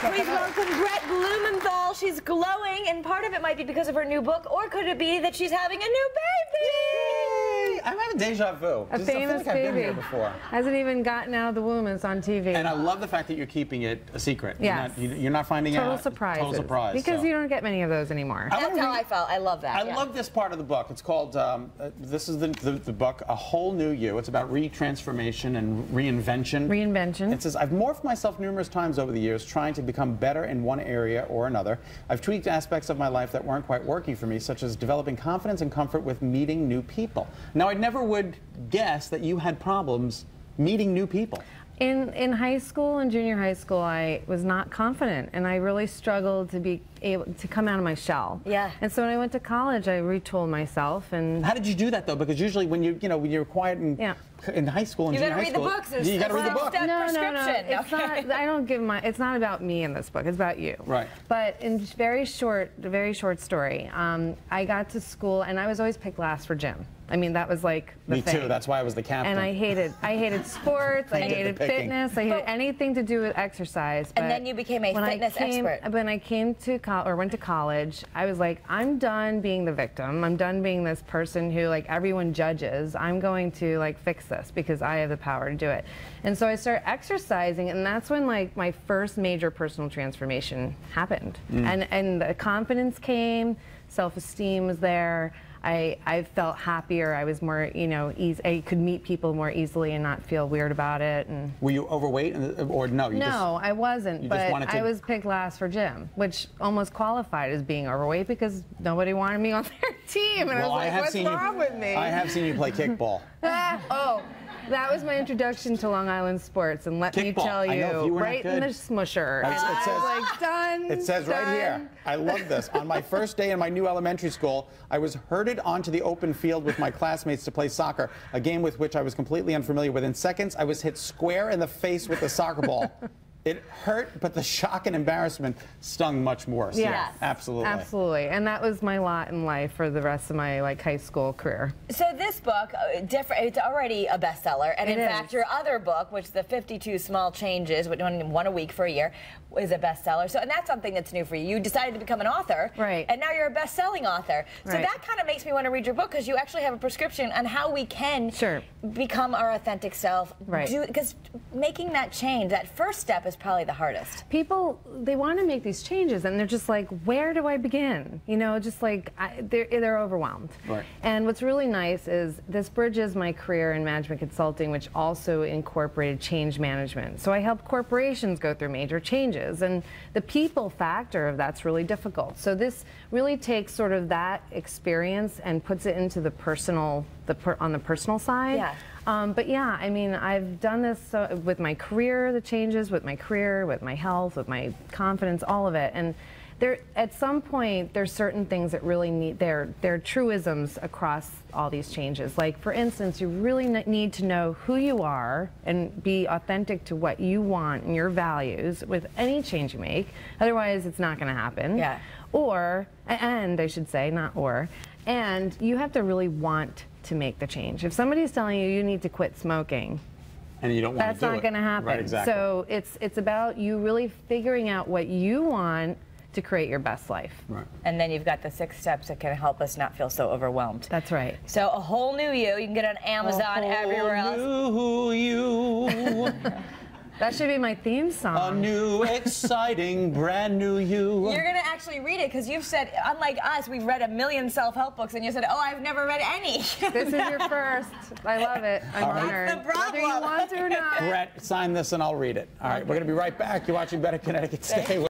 Please welcome Brett Blumenthal. She's glowing, and part of it might be because of her new book, or could it be that she's having a new baby? Yay! I'm having deja vu. A famous I've baby. been here before. Hasn't even gotten out of the womb. It's on TV. And I love the fact that you're keeping it a secret. Yes. You're not finding out. Total surprises. Total surprise. Because so. you don't get many of those anymore. That's how I felt. I love that. I love this part of the book. It's called, this is the book, A Whole New You. It's about retransformation and reinvention. Reinvention. It says, I've morphed myself numerous times over the years trying to become better in one area or another. I've tweaked aspects of my life that weren't quite working for me, such as developing confidence and comfort with meeting new people. Now, I never would guess that you had problems meeting new people. In high school and junior high school, I was not confident, and I really struggled to be able to come out of my shell. Yeah. And so when I went to college, I retooled myself. And how did you do that though? Because usually when you're quiet in high school and junior high school, you gotta read the books. You gotta read the book. No. It's not. I don't give my. It's not about me in this book. It's about you. Right. But in very short story, I got to school and I was always picked last for gym. I mean, that was like the thing. Me too. That's why I was the captain. And I hated sports. I hated fitness. I hated anything to do with exercise. And then you became a fitness expert. When I came to went to college, I was like, I'm done being the victim. I'm done being this person who like everyone judges. I'm going to like fix this because I have the power to do it. And so I started exercising, and that's when like my first major personal transformation happened. And the confidence came, self-esteem was there. I felt happier. I was more, I could meet people more easily and not feel weird about it. And were you overweight, or no? No, I wasn't. But I was picked last for gym, which almost qualified as being overweight because nobody wanted me on their team. And I was like, what's wrong with me? I have seen you play kickball. Oh. That was my introduction to Long Island sports, and let me tell you, right in the smusher. And I was like, done. It says right here, I love this. On my first day in my new elementary school, I was herded onto the open field with my classmates to play soccer, a game with which I was completely unfamiliar. Within seconds, I was hit square in the face with the soccer ball. It hurt, but the shock and embarrassment stung much more. So yes, absolutely. Absolutely. And that was my lot in life for the rest of my high school career. So this book, it's already a bestseller. And in fact, your other book, which is the 52 Small Changes, one a week for a year, is a bestseller. So, and that's something that's new for you. You decided to become an author. Right. And now you're a best-selling author. So that kind of makes me want to read your book, because you actually have a prescription on how we can become our authentic self. Right. Because making that change, that first step is probably the hardest. People, they want to make these changes, and they're just like, where do I begin? Just like, they're overwhelmed. Right. And what's really nice is this bridges my career in management consulting, which also incorporated change management. So I help corporations go through major changes, and the people factor of that's really difficult. So this really takes sort of that experience and puts it into the personal, on the personal side. Yeah. But yeah, I mean, I've done this with my career, the changes with my career, with my health, with my confidence, all of it. And at some point, there's certain things that really need, they're truisms across all these changes. Like, for instance, you really need to know who you are and be authentic to what you want and your values with any change you make. Otherwise, it's not going to happen. Yeah. And I should say, not or, and you have to really want to make the change. If somebody's telling you need to quit smoking, and you don't want that's not going to happen. Right, exactly. So it's about you really figuring out what you want to create your best life. Right. And then you've got the 6 steps that can help us not feel so overwhelmed. That's right. So A Whole New You can get on Amazon, everywhere else. New you. That should be my theme song. A new, exciting, brand new you. You're going to actually read it, because you've said, unlike us, we've read a million self-help books, and you said, oh, I've never read any. This is your first. I love it. I'm honored. That's the problem. Whether you want to or not. Brett, sign this and I'll read it. All right, we're going to be right back. You're watching Better Connecticut. Stay with